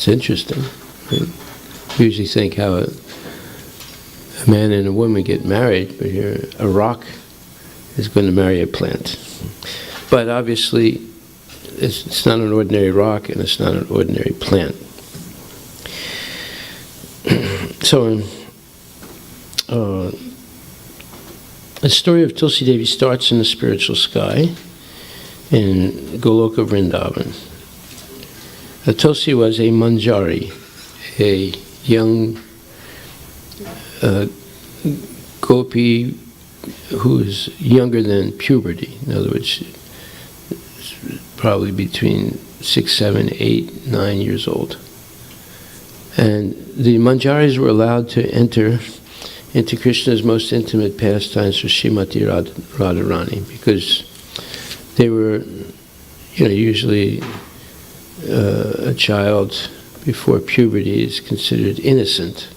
It's interesting. Right? We usually think how a man and a woman get married, but here a rock is going to marry a plant. But obviously, it's not an ordinary rock and it's not an ordinary plant. So, the story of Tulsi Devi starts in the spiritual sky in Goloka Vrindavan. Tulsi was a Manjari, a young gopi who is younger than puberty. In other words, probably between 6, 7, 8, 9 years old. And the Manjaris were allowed to enter into Krishna's most intimate pastimes for Srimati Radharani, because they were, usually a child before puberty is considered innocent.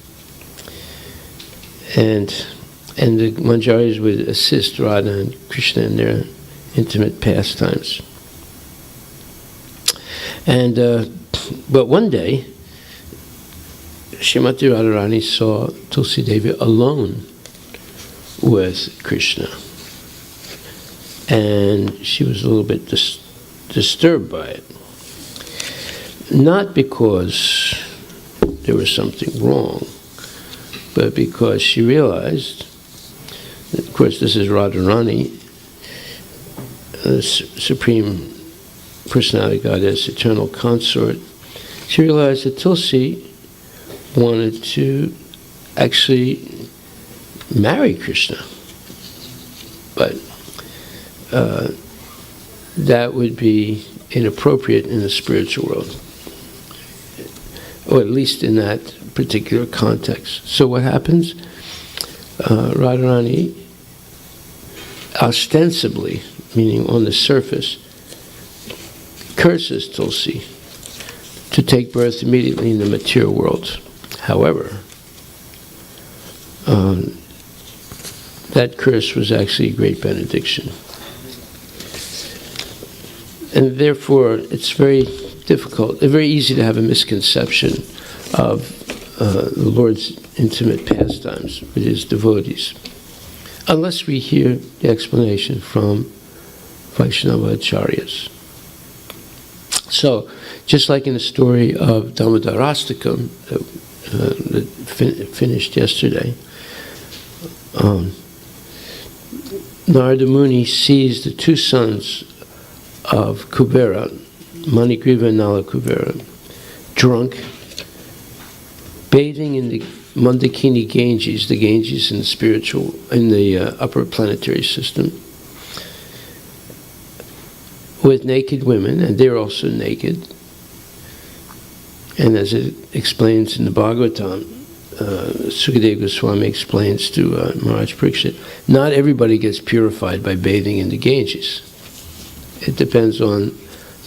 And the Manjaris would assist Radha and Krishna in their intimate pastimes. And but one day, Srimati Radharani saw Tulsi Devi alone with Krishna. And she was a little bit disturbed by it. Not because there was something wrong, but because she realized that, of course, this is Radharani, the Supreme Personality Goddess, eternal consort. She realized that Tulsi wanted to actually marry Krishna. But that would be inappropriate in the spiritual world, or at least in that particular context. So what happens? Radharani ostensibly, meaning on the surface, curses Tulsi to take birth immediately in the material world. However, that curse was actually a great benediction. And therefore, it's very difficult, very easy to have a misconception of the Lord's intimate pastimes with his devotees, unless we hear the explanation from Vaishnava Acharyas. So, just like in the story of Damodarastakam that finished yesterday, Narada Muni sees the two sons of Kubera, Manigriva and Nala Kubera, drunk, bathing in the Mandakini Ganges, the Ganges in the upper planetary system, with naked women, and they're also naked. And as it explains in the Bhagavatam, Sukadeva Goswami explains to Maharaj Pariksit, not everybody gets purified by bathing in the Ganges. It depends on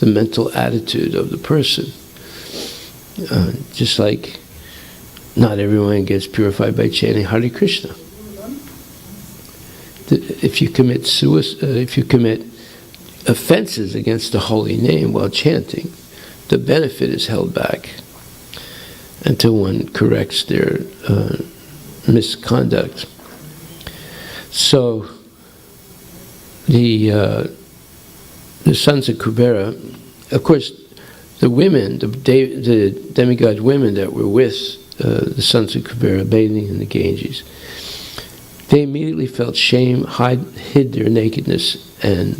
the mental attitude of the person. Just like not everyone gets purified by chanting Hare Krishna. If you commit offenses against the holy name while chanting, the benefit is held back until one corrects their misconduct. So the sons of Kubera, of course, the women, the demigod women that were with the sons of Kubera bathing in the Ganges, they immediately felt shame, hid their nakedness, and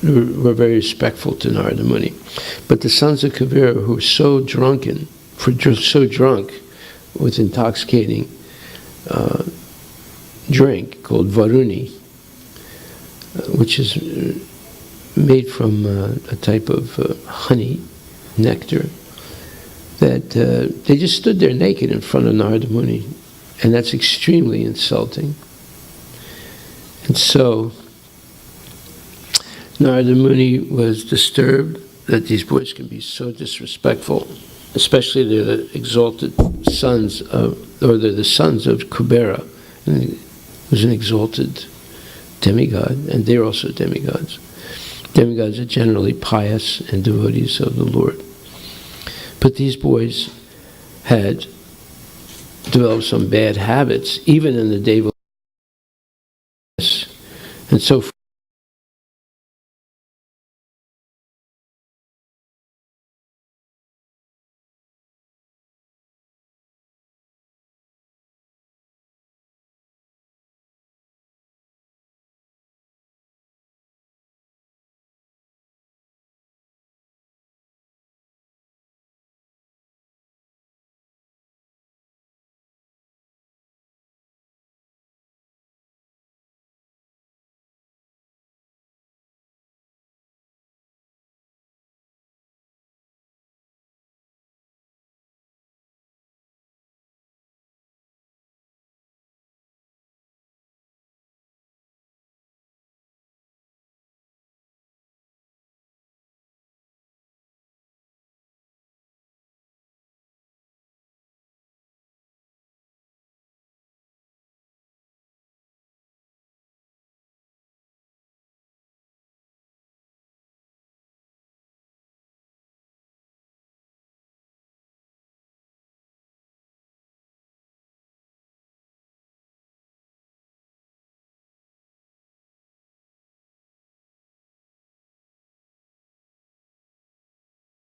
were very respectful to Narada Muni. But the sons of Kubera, who were so drunk with intoxicating drink called Varuni, which is made from a type of honey, nectar, that they just stood there naked in front of Narada Muni, and that's extremely insulting. And so Narada Muni was disturbed that these boys can be so disrespectful, especially they're the exalted sons of, or they're the sons of Kubera, who's an exalted demigod, and they're also demigods. Demigods are generally pious and devotees of the Lord. But these boys had developed some bad habits, even in the Deva, and so forth.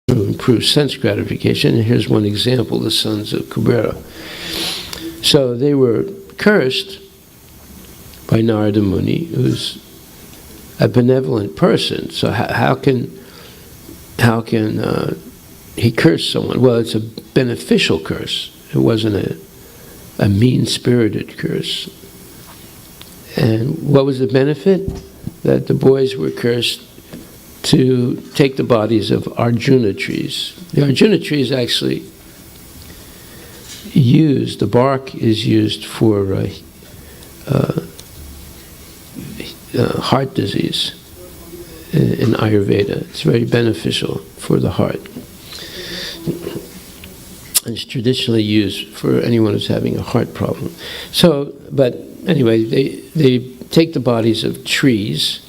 To improve sense gratification. And here's one example, the sons of Kubera. So they were cursed by Narada Muni, who's a benevolent person. So how can he curse someone? Well, it's a beneficial curse. It wasn't a mean-spirited curse. And what was the benefit? That the boys were cursed to take the bodies of Arjuna trees. The Arjuna tree is actually used, the bark is used for heart disease in Ayurveda. It's very beneficial for the heart. And it's traditionally used for anyone who's having a heart problem. So, but anyway, they take the bodies of trees,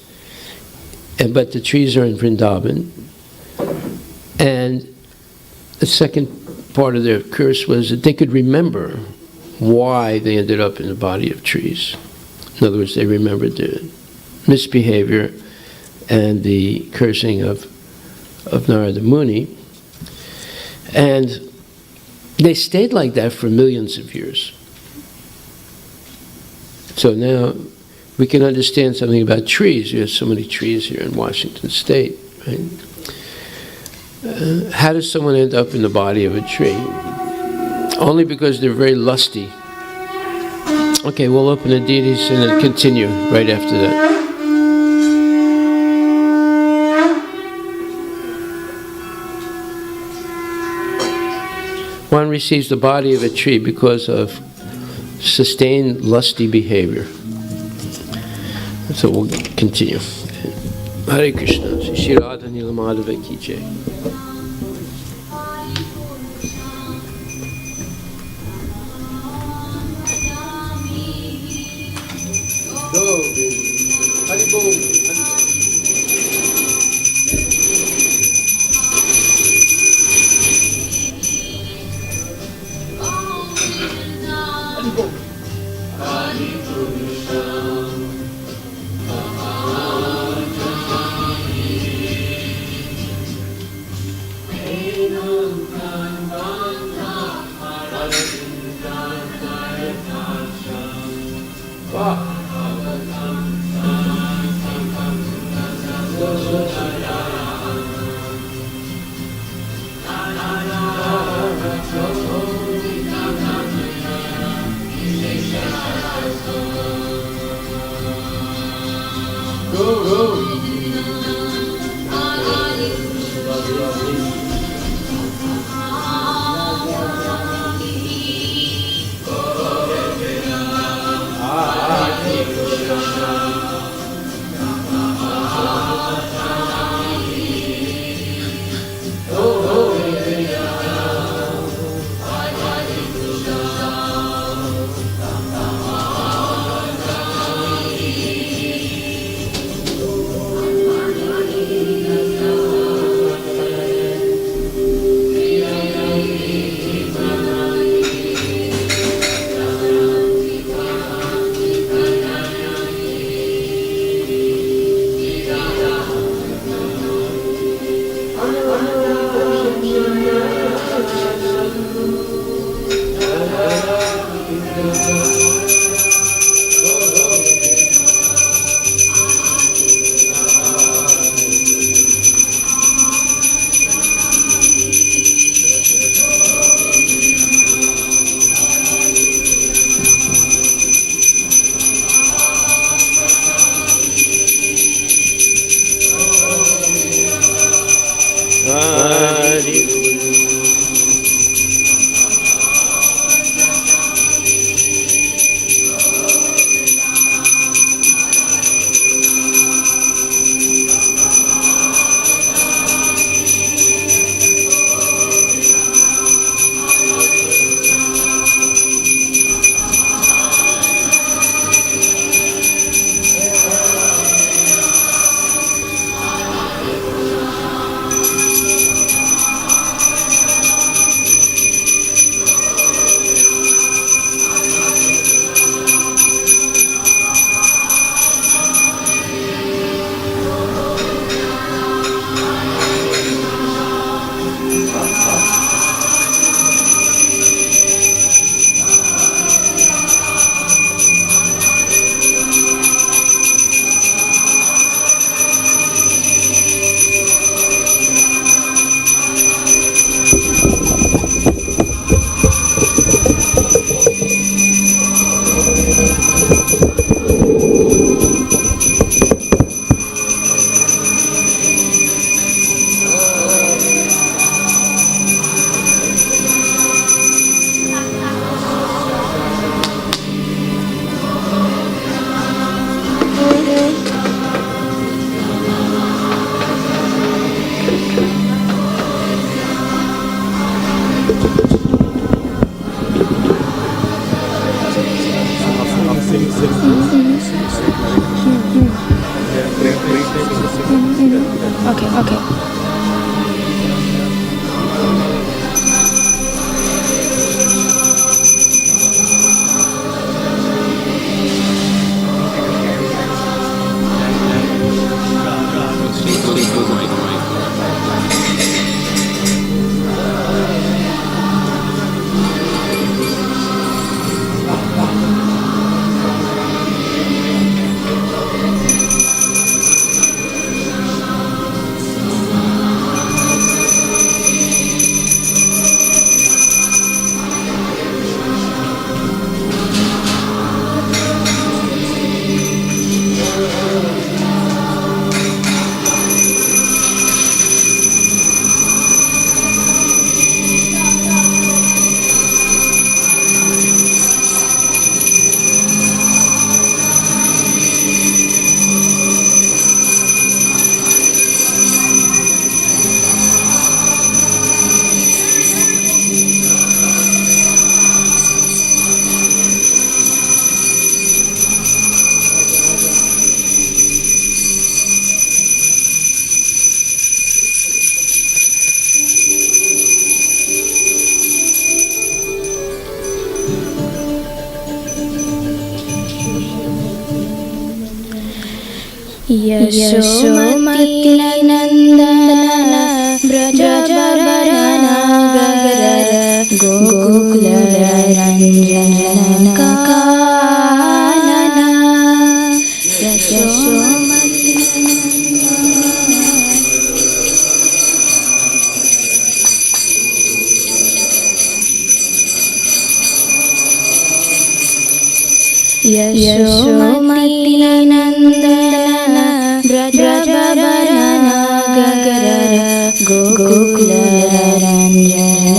but the trees are in Vrindavan. And the second part of their curse was that they could remember why they ended up in the body of trees. In other words, they remembered the misbehavior and the cursing of Narada Muni. And they stayed like that for millions of years. So now we can understand something about trees. There's so many trees here in Washington State, right? How does someone end up in the body of a tree? Only because they're very lusty. Okay, we'll open the deities and then continue right after that. One receives the body of a tree because of sustained lusty behavior. So we'll continue. Hare Krishna. Shri Radha Nilamadava Ki Jai. Okay. Yashomati Nandan ब्रजबरन Gokul Ranjan Kanan Yashomati Yashomati Nandan ब्रजबरन Gokul Ranjan